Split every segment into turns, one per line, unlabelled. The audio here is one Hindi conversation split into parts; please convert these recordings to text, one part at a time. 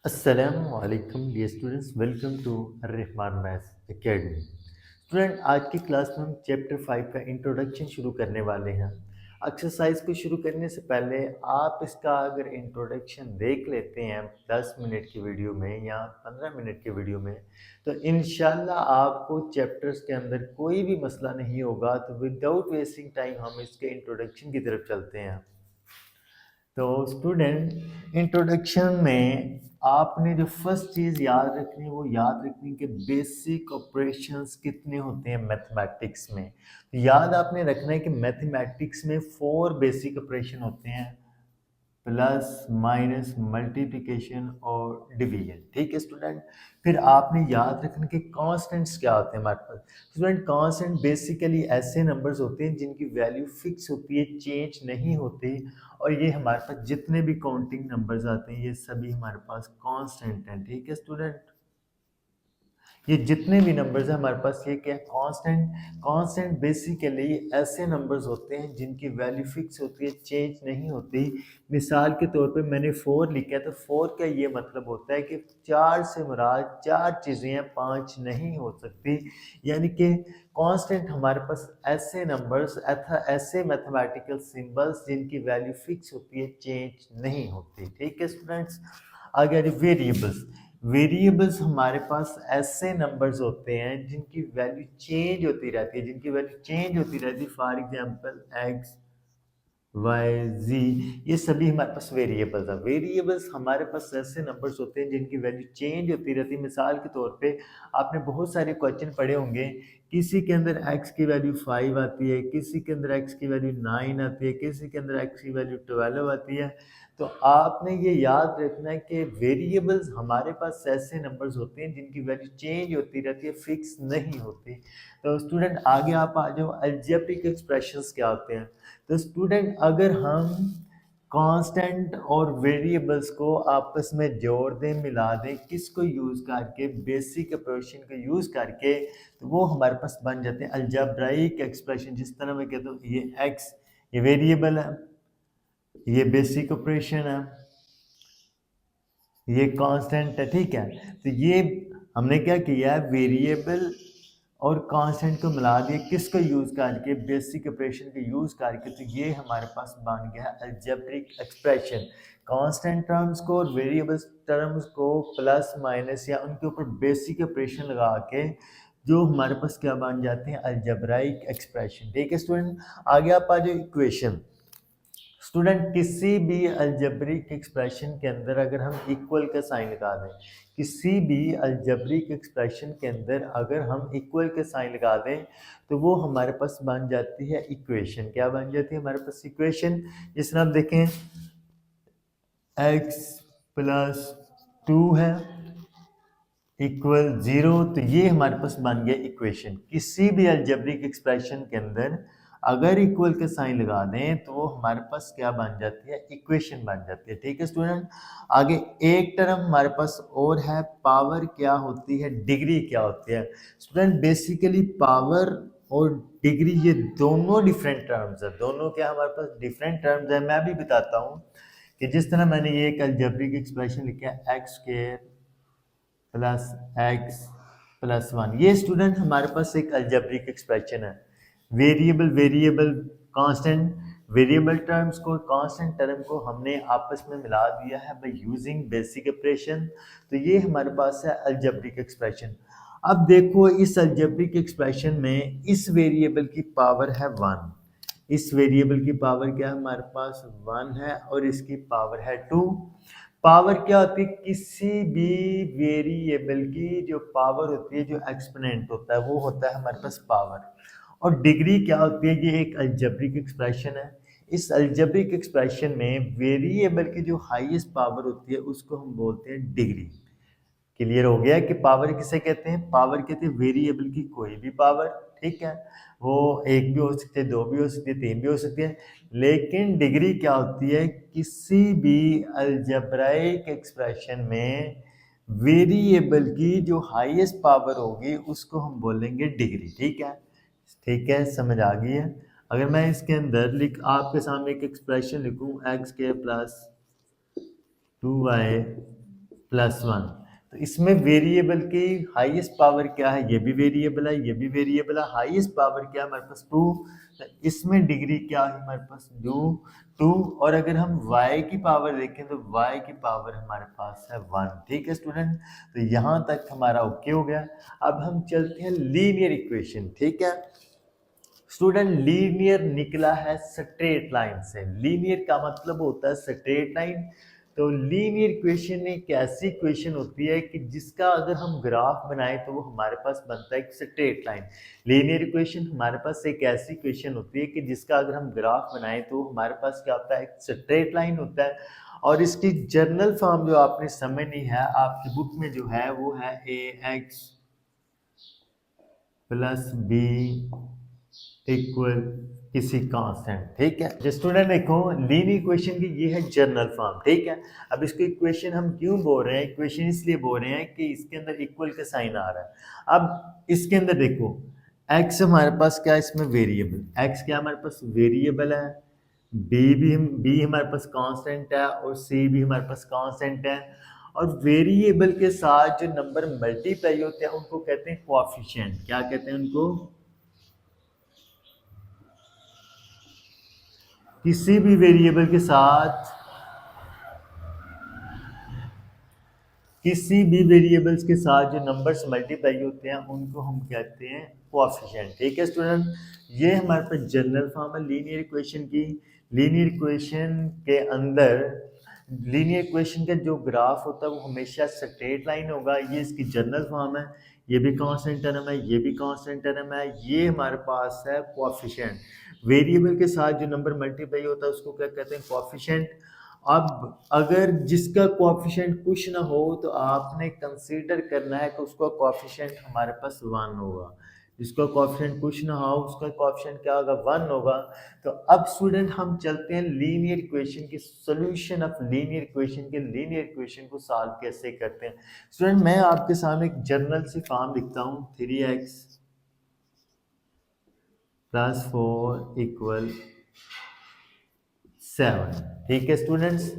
अस्सलामुअलैकुम dear students, welcome to Rahman maths academy. Student, आज की क्लास में हम चैप्टर 5 का इंट्रोडक्शन शुरू करने वाले हैं। एक्सरसाइज को शुरू करने से पहले आप इसका अगर इंट्रोडक्शन देख लेते हैं 10 मिनट की वीडियो में या 15 मिनट की वीडियो में, तो इंशाल्लाह आपको चैप्टर्स के अंदर कोई भी मसला नहीं होगा। तो विदाउट वेस्टिंग टाइम हम इसके इंट्रोडक्शन की तरफ चलते हैं। तो स्टूडेंट, इंट्रोडक्शन में आपने जो फर्स्ट चीज़ याद रखनी है वो याद रखनी कि बेसिक ऑपरेशंस कितने होते हैं मैथमेटिक्स में। तो याद आपने रखना है कि मैथमेटिक्स में 4 बेसिक ऑपरेशन होते हैं: प्लस, माइनस, मल्टीप्लिकेशन और डिवीजन। ठीक है स्टूडेंट। फिर आपने याद रखना कि कांस्टेंट्स क्या होते हैं हमारे पास। स्टूडेंट, कांस्टेंट बेसिकली ऐसे नंबर्स होते हैं जिनकी वैल्यू फिक्स होती है, चेंज नहीं होती। और ये हमारे पास जितने भी काउंटिंग नंबर्स आते हैं ये सभी हमारे पास कांस्टेंट हैं। ठीक है स्टूडेंट, ये जितने भी नंबर्स हैं हमारे पास ये क्या है, कांस्टेंट। कांस्टेंट बेसिकली ऐसे नंबर्स होते हैं जिनकी वैल्यू फिक्स होती है, चेंज नहीं होती। मिसाल के तौर पे मैंने 4 लिखा है, तो 4 का ये मतलब होता है कि 4 से मुराद 4 चीज़ें हैं, 5 नहीं हो सकती। यानी कि कांस्टेंट हमारे पास ऐसे नंबर्स अथा ऐसे मैथमेटिकल सिंबल्स जिनकी वैल्यू फिक्स होती है, चेंज नहीं होती। ठीक है स्टूडेंट्स। आगे वेरिएबल्स। वेरिएबल्स हमारे पास ऐसे नंबर्स होते हैं जिनकी वैल्यू चेंज होती रहती है, फॉर एग्जांपल एक्स, वाई, जी, ये सभी हमारे पास वेरिएबल्स हैं। वेरिएबल्स हमारे पास ऐसे नंबर्स होते हैं जिनकी वैल्यू चेंज होती रहती है। मिसाल के तौर पे आपने बहुत सारे क्वेश्चन पढ़े होंगे, किसी के अंदर x की वैल्यू 5 आती है, किसी के अंदर x की वैल्यू 9 आती है, किसी के अंदर x की वैल्यू 12 आती है। तो आपने ये याद रखना है कि वेरिएबल्स हमारे पास ऐसे नंबर्स होते हैं जिनकी वैल्यू चेंज होती रहती है, फिक्स नहीं होती। तो स्टूडेंट, आगे आप आ जाओ, अलजेब्रिक एक्सप्रेशंस क्या होते हैं। तो स्टूडेंट, अगर हम कांस्टेंट और वेरिएबल्स को आपस में जोड़ दें, मिला दें, किसको यूज़ करके, बेसिक ऑपरेशन को यूज़ करके, तो वो हमारे पास बन जाते हैं अलजेब्राइक एक्सप्रेशन। जिस तरह मैं कहता हूँ ये एक्स, ये वेरिएबल है, ये बेसिक ऑपरेशन है, ये कांस्टेंट है। ठीक है, तो ये हमने क्या किया है, वेरिएबल और कांस्टेंट को मिला दिया, किसको यूज़ करके, बेसिक ऑपरेशन को यूज़ करके। तो ये हमारे पास बन गया अलजेब्रिक एक्सप्रेशन। कांस्टेंट टर्म्स को और वेरिएबल्स टर्म्स को प्लस माइनस या उनके ऊपर बेसिक ऑपरेशन लगा के जो हमारे पास क्या बन जाते हैं, अलजेब्राइक एक्सप्रेशन। ठीक है स्टूडेंट, आगे आप आ जाओ इक्वेशन। स्टूडेंट, किसी भी अलजेब्रिक एक्सप्रेशन के अंदर अगर हम इक्वल का साइन लगा दें, किसी भी अलजेब्रिक एक्सप्रेशन के अंदर अगर हम इक्वल का साइन लगा दें, तो वो हमारे पास बन जाती है इक्वेशन। क्या बन जाती है हमारे पास, इक्वेशन। जिस तरह आप देखें x प्लस 2 है इक्वल 0, तो ये हमारे पास बन गया इक्वेशन। किसी भी अलजेब्रिक एक्सप्रेशन के अंदर अगर इक्वल के साइन लगा दें तो वो हमारे पास क्या बन जाती है, इक्वेशन बन जाती है। ठीक है स्टूडेंट, आगे एक टर्म हमारे पास और है, पावर क्या होती है, डिग्री क्या होती है। स्टूडेंट, बेसिकली पावर और डिग्री ये दोनों डिफरेंट टर्म्स है, दोनों क्या हमारे पास डिफरेंट टर्म्स है। मैं भी बताता हूँ कि जिस तरह मैंने ये एक अलजेब्रिक एक्सप्रेशन लिखा है x square plus x plus 1, ये स्टूडेंट हमारे पास एक अलजेब्रिक एक्सप्रेशन है। Variable variable constant, variable terms को कांस्टेंट टर्म को हमने आपस में मिला दिया है बाय यूजिंग बेसिक ऑपरेशन। तो ये हमारे पास है अलजेब्रिक एक्सप्रेशन। अब देखो इस अलजेब्रिक एक्सप्रेशन में इस वेरिएबल की पावर है 1, इस वेरिएबल की पावर क्या है हमारे पास 1 है, और इसकी पावर है 2। पावर क्या होती है, किसी भी वेरिएबल की जो पावर होती है, जो एक्सपोनेंट होता है वो होता है हमारे पास पावर। और डिग्री क्या होती है, ये एक अलजेब्रिक एक्सप्रेशन है। इस अलजेब्रिक एक्सप्रेशन में वेरिएबल की जो हाईएस्ट पावर होती है उसको हम बोलते हैं डिग्री। क्लियर हो गया कि पावर किसे कहते हैं, पावर कहते हैं वेरिएबल की कोई भी पावर। ठीक है, वो एक भी हो सकती है, दो भी हो सकती है, तीन भी हो सकती है। लेकिन डिग्री क्या होती है, किसी भी अलजेब्राइक एक्सप्रेशन में वेरिएबल की जो हाईएस्ट पावर होगी उसको हम बोलेंगे डिग्री। ठीक है, ठीक है, समझ आ गई है। अगर मैं इसके अंदर आपके सामने एक एक्सप्रेशन लिखूं, एक्स के प्लस 2y +1। तो इसमें वेरिएबल की हाईएस्ट पावर क्या है, ये भी वेरिएबल है, ये भी वेरिएबल है। हाईएस्ट पावर क्या है हमारे पास 2, तो इसमें डिग्री क्या है हमारे पास 2। और अगर हम y की पावर देखें तो y की पावर हमारे पास है 1। ठीक है स्टूडेंट, तो यहाँ तक हमारा ओके हो गया। अब हम चलते हैं लीनियर इक्वेशन। ठीक है स्टूडेंट, लीनियर निकला है स्ट्रेट लाइन से। लीनियर का मतलब होता है स्ट्रेट लाइन। तो लीनियर इक्वेशन एक ऐसी इक्वेशन होती है कि जिसका अगर हम ग्राफ बनाएं तो वो हमारे पास बनता है एक स्ट्रेट लाइन। लीनियर इक्वेशन हमारे पास एक ऐसी इक्वेशन होती है कि जिसका अगर हम ग्राफ बनाएं तो हमारे पास क्या होता है, एक स्ट्रेट लाइन होता है। और इसकी जर्नल फॉर्म जो आपने समझनी है आपकी बुक में जो है वो है ax प्लस बी इक्वल किसी कांस्टेंट। ठीक है जो स्टूडेंट देखो, लीनियर इक्वेशन की ये है जनरल फॉर्म। ठीक है, अब इसको इक्वेशन हम क्यों बोल रहे हैं, इक्वेशन इसलिए बोल रहे हैं कि इसके अंदर इक्वल का साइन आ रहा है। अब इसके अंदर देखो x हमारे पास क्या है, इसमें वेरिएबल x क्या हमारे पास वेरिएबल है, बी हमारे पास कांस्टेंट है और c भी हमारे पास कांस्टेंट है। और वेरिएबल के साथ जो नंबर मल्टीप्लाई होते हैं उनको कहते हैं कोएफिशिएंट। क्या कहते हैं उनको, किसी भी वेरिएबल के साथ, किसी भी वेरिएबल्स के साथ जो नंबर्स मल्टीप्लाई होते हैं उनको हम कहते हैं कोएफिशिएंट। ठीक है स्टूडेंट, ये हमारे पास जनरल फॉर्म है लीनियर इक्वेशन की। लीनियर इक्वेशन के अंदर लीनियर इक्वेशन का जो ग्राफ होता है वो हमेशा स्ट्रेट लाइन होगा। ये इसकी जनरल फॉर्म है, ये भी कांस्टेंट टर्म है, ये भी कांस्टेंट टर्म है। ये हमारे पास है कोएफिशिएंट। वेरिएबल के साथ जो नंबर मल्टीप्लाई होता है उसको क्या कहते हैं, कोएफिशिएंट। अब अगर जिसका कोएफिशिएंट कुछ ना हो तो आपने कंसीडर करना है कि उसका कोएफिशिएंट हमारे पास 1 होगा। जिसका कोएफिशिएंट कुछ ना हो उसका कोएफिशिएंट क्या होगा, 1 होगा। तो अब स्टूडेंट हम चलते हैं लीनियर इक्वेशन की सॉल्यूशन ऑफ लीनियर इक्वेशन के लीनियर इक्वेशन को सॉल्व कैसे करते हैं। स्टूडेंट मैं आपके सामने एक जनरल सी फॉर्म लिखता हूँ, 3x प्लस 4 इक्वल 7। ठीक है स्टूडेंट्स,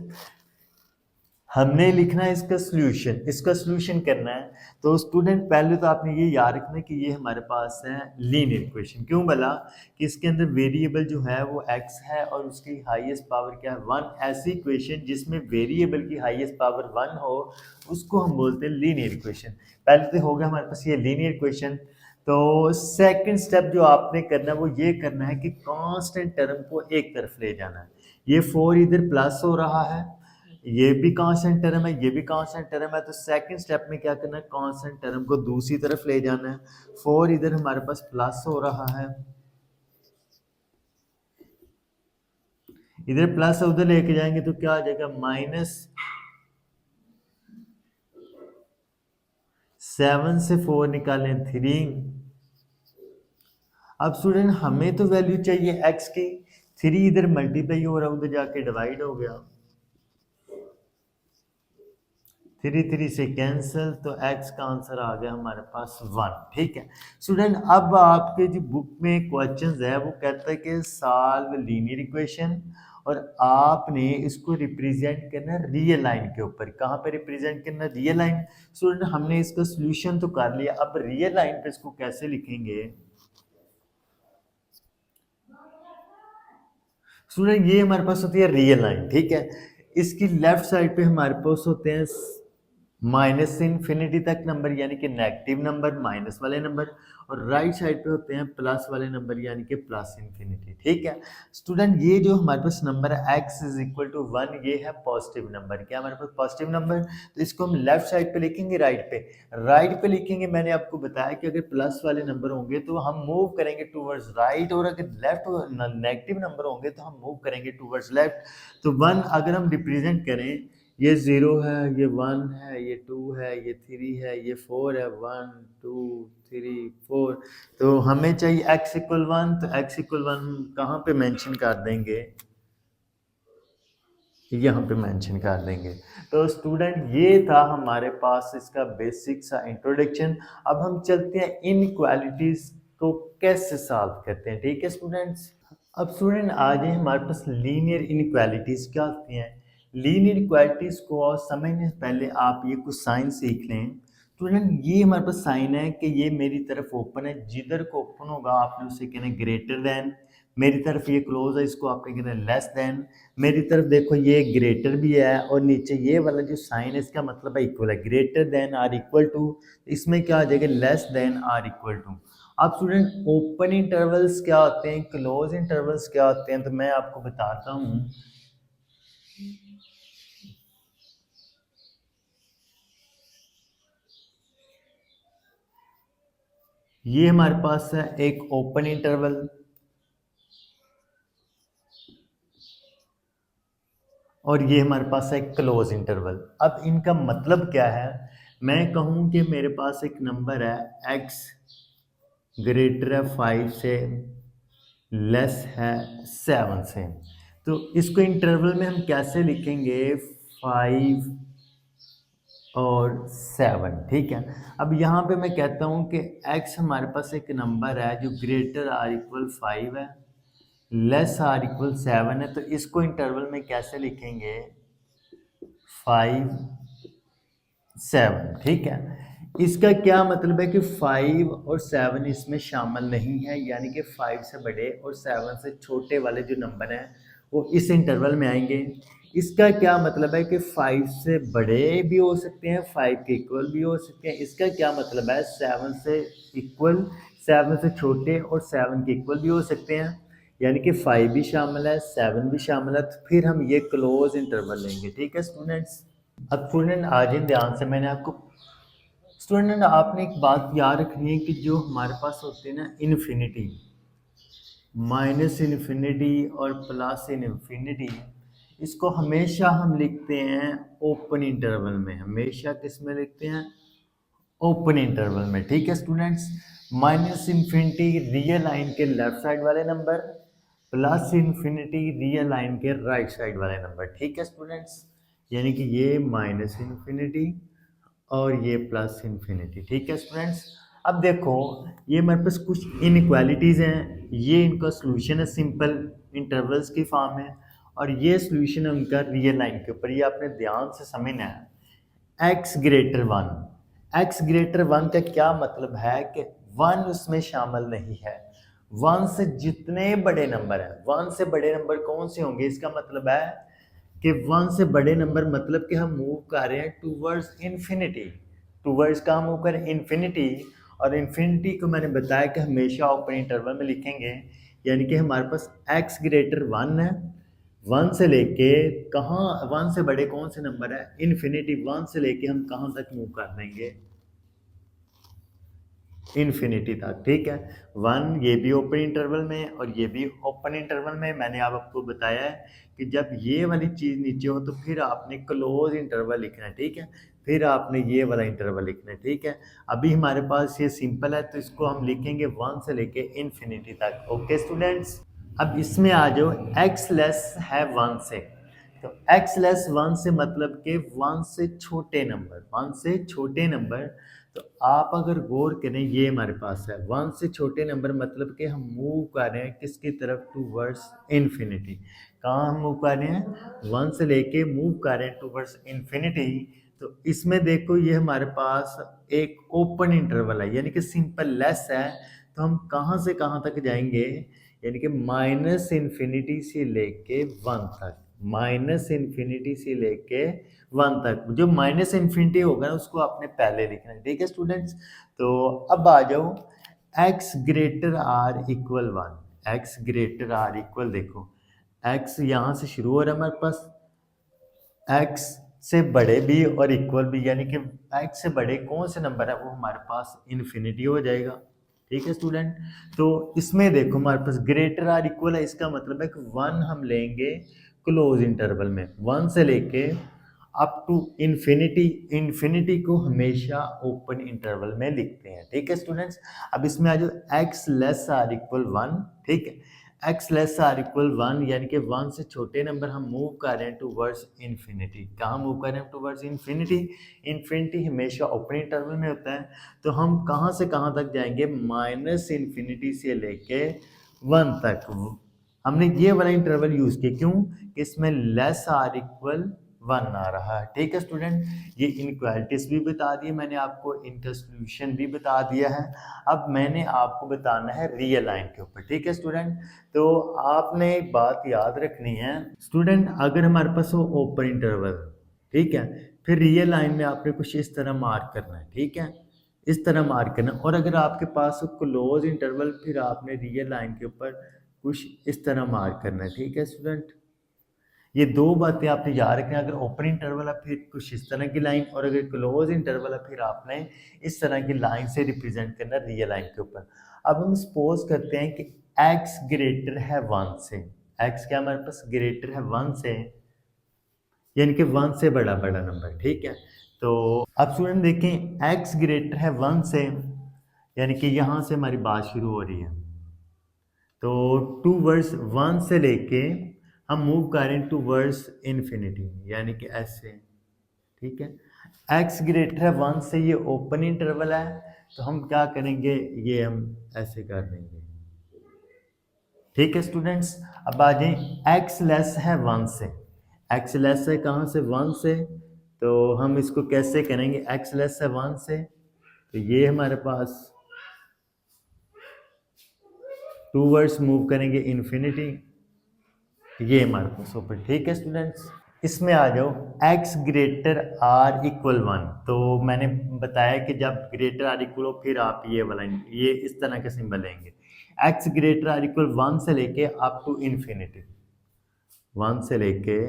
हमने लिखना है इसका सॉल्यूशन, इसका सॉल्यूशन करना है। तो स्टूडेंट पहले तो आपने ये याद रखना है कि ये हमारे पास है लीनियर इक्वेशन। क्यों बोला कि इसके अंदर वेरिएबल जो है वो x है और उसकी हाईएस्ट पावर क्या है, 1। ऐसी इक्वेशन जिसमें वेरिएबल की हाईएस्ट पावर 1 हो उसको हम बोलते हैं लीनियर इक्वेशन। पहले तो हो गया हमारे पास ये लीनियर इक्वेशन। तो सेकंड स्टेप जो आपने करना है वो ये करना है कि कांस्टेंट टर्म को एक तरफ ले जाना है। ये 4 इधर प्लस हो रहा है, ये भी कांस्टेंट टर्म है, ये भी कांस्टेंट टर्म है। तो सेकंड स्टेप में क्या करना है, कांस्टेंट टर्म को दूसरी तरफ ले जाना है। 4 इधर हमारे पास प्लस हो रहा है, इधर प्लस उधर लेके जाएंगे तो क्या आ जाएगा, -7 से 4 निकालें 3। अब स्टूडेंट हमें तो वैल्यू चाहिए x की, 3 इधर मल्टीप्लाई हो रहा है उधर जाके डिवाइड हो गया, 3 से कैंसिल, तो x का आंसर आ गया हमारे पास 1। ठीक है स्टूडेंट, अब आपके जो बुक में क्वेश्चंस है वो कहता है कि सॉल्व लीनियर इक्वेशन और आपने इसको रिप्रेजेंट करना रियल लाइन के ऊपर। कहाँ पे रिप्रेजेंट करना, रियल लाइन। स्टूडेंट हमने इसका सोल्यूशन तो कर लिया, अब रियल लाइन पे इसको कैसे लिखेंगे। स्टूडेंट ये हमारे पास होती है रियल लाइन। ठीक है, इसकी लेफ्ट साइड पे हमारे पास होते हैं माइनस से इन्फिनिटी तक नंबर यानी कि नेगेटिव नंबर, माइनस वाले नंबर, और राइट साइड पे होते हैं प्लस वाले नंबर यानी कि प्लस इन्फिनिटी। ठीक है स्टूडेंट, ये जो हमारे पास नंबर है x इज इक्वल टू 1, ये है पॉजिटिव नंबर। क्या हमारे पास पॉजिटिव नंबर, तो इसको हम लेफ्ट साइड पे लिखेंगे, राइट पे। राइट पे लिखेंगे, मैंने आपको बताया कि अगर प्लस वाले नंबर होंगे तो हम मूव करेंगे टूवर्ड्स राइट, और अगर लेफ्ट नेगेटिव नंबर होंगे तो हम मूव करेंगे टूवर्ड्स लेफ्ट। तो 1 अगर हम रिप्रेजेंट करें, ये 0 है, ये 1 है, ये 2 है, ये 3 है, ये 4 है, 1 2 3 4। तो हमें चाहिए x इक्वल 1, तो x इक्वल 1 कहाँ पे मेंशन कर देंगे, यहाँ पे मेंशन कर देंगे। तो स्टूडेंट ये था हमारे पास इसका बेसिक सा इंट्रोडक्शन। अब हम चलते हैं इनइक्वालिटीज को कैसे सॉल्व करते हैं। ठीक है स्टूडेंट्स, अब स्टूडेंट आ जाए हमारे पास लीनियर इनइक्वालिटीज क्या होती हैं। लीनियर इक्वालिटीज को और समझने से पहले आप ये कुछ साइन सीख लें। स्टूडेंट ये हमारे पास साइन है कि ये मेरी तरफ ओपन है, जिधर को ओपन होगा आपने उसे कहना है ग्रेटर देन, मेरी तरफ ये क्लोज है इसको आपने कहना है लेस देन, मेरी तरफ देखो ये ग्रेटर भी है और नीचे ये वाला जो साइन है इसका मतलब है इक्वल है, greater than or equal to, इसमें क्या आ जाएगा less than or equal to. अब स्टूडेंट ओपन इंटरवल्स क्या होते हैं, क्लोज इंटरवल्स क्या होते हैं, तो मैं आपको बताता हूँ। ये हमारे पास है एक ओपन इंटरवल और ये हमारे पास है क्लोज इंटरवल। अब इनका मतलब क्या है, मैं कहूँ कि मेरे पास एक नंबर है x ग्रेटर है 5 से, लेस है 7 से, तो इसको इंटरवल में हम कैसे लिखेंगे, 5 और 7, ठीक है। अब यहाँ पे मैं कहता हूँ कि x हमारे पास एक नंबर है जो ग्रेटर आर इक्वल 5 है, लेस आर इक्वल 7 है, तो इसको इंटरवल में कैसे लिखेंगे, 5 7, ठीक है। इसका क्या मतलब है कि 5 और 7 इसमें शामिल नहीं है, यानी कि 5 से बड़े और 7 से छोटे वाले जो नंबर हैं वो इस इंटरवल में आएंगे। इसका क्या मतलब है कि 5 से बड़े भी हो सकते हैं, 5 के इक्वल भी हो सकते हैं। इसका क्या मतलब है, 7 से इक्वल, 7 से छोटे और 7 के इक्वल भी हो सकते हैं, यानी कि 5 भी शामिल है, 7 भी शामिल है, तो फिर हम ये क्लोज इंटरवल लेंगे, ठीक है स्टूडेंट्स। अब स्टूडेंट आज इन ध्यान से, मैंने आपको, स्टूडेंट आपने एक बात याद रखनी है कि जो हमारे पास होते हैं ना इन्फिनिटी, माइनस इन्फिनिटी और प्लस इन्फिनिटी, इसको हमेशा हम लिखते हैं ओपन इंटरवल में, हमेशा किस में लिखते हैं, ओपन इंटरवल में, ठीक है students. Minus infinity real line के लेफ्ट साइड वाले number, plus infinity real line के राइट साइड वाले नंबर, ठीक है स्टूडेंट्स। यानी कि ये माइनस इन्फिनिटी और ये प्लस इन्फिनिटी, ठीक है स्टूडेंट्स। अब देखो ये मेरे पास कुछ इनइक्वालिटीज़ हैं, ये इनका सोल्यूशन है सिंपल इंटरवल्स की फॉर्म में, और ये सोल्यूशन है उनका रियल लाइन के ऊपर, ये आपने ध्यान से समझना है। X greater one, x greater one का क्या मतलब है कि वन उसमें शामिल नहीं है, वन से जितने बड़े नंबर हैं, वन से बड़े नंबर कौन से होंगे, इसका मतलब है कि वन से बड़े नंबर, मतलब कि हम मूव कर रहे हैं टूवर्ड्स इन्फिनिटी, टूवर्ड्स कहाँ मूव कर रहे हैं, इन्फिनिटी। और इन्फिनिटी को मैंने बताया कि हमेशा ओपन इंटरवल में लिखेंगे, यानी कि हमारे पास x ग्रेटर वन है, वन से लेके कहाँ, वन से बड़े कौन से नंबर है, इन्फिनिटी, वन से लेके हम कहाँ तक मूव कर देंगे, इन्फिनिटी तक, ठीक है। वन ये भी ओपन इंटरवल में और ये भी ओपन इंटरवल में। मैंने आप आपको बताया है कि जब ये वाली चीज़ नीचे हो तो फिर आपने क्लोज इंटरवल लिखना है, ठीक है, फिर आपने ये वाला इंटरवल लिखना है, ठीक है। अभी हमारे पास ये सिंपल है तो इसको हम लिखेंगे वन से लेके इन्फिनिटी तक, ओके स्टूडेंट्स। अब इसमें आ जाओ, एक्स लेस है वन से, तो एक्स लेस वन से मतलब कि वन से छोटे नंबर, वन से छोटे नंबर। तो आप अगर गौर करें ये हमारे पास है वन से छोटे नंबर, मतलब कि हम मूव कर रहे हैं किसकी तरफ, टूवर्ड्स इन्फिनिटी। कहाँ हम मूव कर रहे हैं, वन से लेके मूव कर रहे हैं टूवर्ड्स इन्फिनिटी। तो इसमें देखो ये हमारे पास एक ओपन इंटरवल है, यानी कि सिंपल लेस है, तो हम कहाँ से कहाँ तक जाएंगे, यानी कि माइनस इन्फिनिटी से लेके वन तक, माइनस इन्फिनिटी से लेके वन तक। जो माइनस इन्फिनिटी होगा ना उसको आपने पहले लिखना है, ठीक है स्टूडेंट्स। तो अब आ जाओ, x greater or equal one, x greater or equal, देखो x यहाँ से शुरू हो रहा है हमारे पास, x से बड़े भी और इक्वल भी, यानी कि x से बड़े कौन से नंबर है वो हमारे पास इन्फिनिटी हो जाएगा, ठीक है स्टूडेंट। तो इसमें देखो हमारे पास ग्रेटर आर इक्वल है, इसका मतलब है कि वन हम लेंगे क्लोज इंटरवल में, वन से लेके अप टू इन्फिनिटी, इन्फिनिटी को हमेशा ओपन इंटरवल में लिखते हैं, ठीक है स्टूडेंट्स। अब इसमें आ जाओ x less or equal one, ठीक है, x less or equal one, यानी कि वन से छोटे नंबर हम मूव कर रहे हैं टूवर्ड्स इन्फिनिटी। कहाँ मूव कर रहे हैं, टूवर्ड्स इन्फिनिटी, इन्फिनिटी हमेशा ओपन इंटरवल में होता है, तो हम कहाँ से कहाँ तक जाएंगे, माइनस इन्फिनिटी से लेके वन तक। हमने ये वाला इंटरवल यूज किया क्यों, कि इसमें लेस आर इक्वल 1 आ रहा है। ठीक है स्टूडेंट, ये इनक्वालिटीज भी बता दिए मैंने आपको, इनका सॉल्यूशन भी बता दिया है। अब मैंने आपको बताना है रियल लाइन के ऊपर। ठीक है स्टूडेंट, तो आपने एक बात याद रखनी है स्टूडेंट, अगर हमारे पास हो ओपन इंटरवल, ठीक है, फिर रियल लाइन में आपने कुछ इस तरह मार्क करना है। ठीक है, इस तरह मार्क करना, और अगर आपके पास हो क्लोज इंटरवल, फिर आपने रियल लाइन के ऊपर कुछ इस तरह मार्क करना है। ठीक है स्टूडेंट, ये दो बातें आपने याद रखना। अगर ओपन इंटरवल है फिर कुछ इस तरह की लाइन, और अगर क्लोज इंटरवल है फिर आपने इस तरह की लाइन से रिप्रेजेंट करना रियल लाइन के ऊपर। अब हम सपोज करते हैं कि x ग्रेटर है 1 से, x क्या हमारे पास ग्रेटर है 1 से, यानी कि 1 से बड़ा बड़ा नंबर। ठीक है, तो अब स्टूडेंट देखें x ग्रेटर है 1 से, यानी कि यहाँ से हमारी बात शुरू हो रही है, तो टूवर्ड्स 1 से लेके हम मूव करें टूवर्ड्स इन्फिनिटी, यानी कि ऐसे। ठीक है, x ग्रेटर है 1 से, ये ओपन इंटरवल है, तो हम क्या करेंगे, ये हम ऐसे कर देंगे। ठीक है स्टूडेंट्स, अब आ जाए x लेस है 1 से, x लेस है कहाँ से, 1 से, तो हम इसको कैसे करेंगे, x लेस है 1 से, तो ये हमारे पास टूवर्ड्स मूव करेंगे इन्फिनिटी, ये हमारे पास ऊपर। ठीक है स्टूडेंट्स, इसमें आ जाओ x ग्रेटर आर इक्वल 1, तो मैंने बताया कि जब ग्रेटर आर इक्वल हो फिर आप ये वाला, ये इस तरह के सिंबल लेंगे, x ग्रेटर आर इक्वल 1 से लेके अप टू इन्फिनिटी, 1 से लेके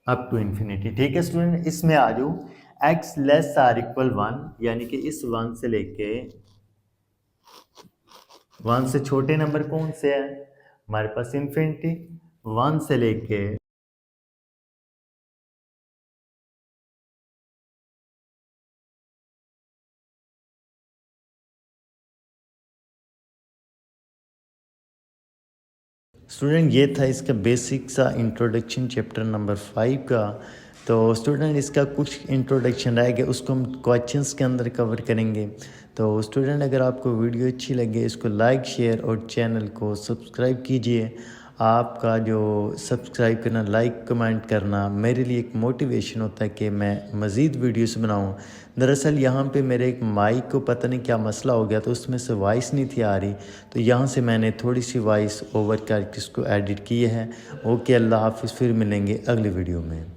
अप टू इन्फिनिटी। ठीक है स्टूडेंट, इसमें आ जाओ x लेस आर इक्वल 1, यानी कि इस 1 से लेके 1 से छोटे नंबर कौन से है हमारे पास, इन्फिनिटी, 1 से लेके स्टूडेंट, ये था इसका बेसिक सा इंट्रोडक्शन चैप्टर नंबर 5 का। तो स्टूडेंट इसका कुछ इंट्रोडक्शन रह गया, उसको हम क्वेश्चंस के अंदर कवर करेंगे। तो स्टूडेंट अगर आपको वीडियो अच्छी लगे इसको लाइक शेयर और चैनल को सब्सक्राइब कीजिए। आपका जो सब्सक्राइब करना, लाइक कमेंट करना मेरे लिए एक मोटिवेशन होता है कि मैं मज़ीद वीडियोस बनाऊं। दरअसल यहाँ पे मेरे एक माइक को पता नहीं क्या मसला हो गया, तो उसमें से वॉइस नहीं थी आ रही, तो यहाँ से मैंने थोड़ी सी वॉइस ओवर करके इसको एडिट की है। ओके, अल्लाह हाफिज़, फिर मिलेंगे अगली वीडियो में।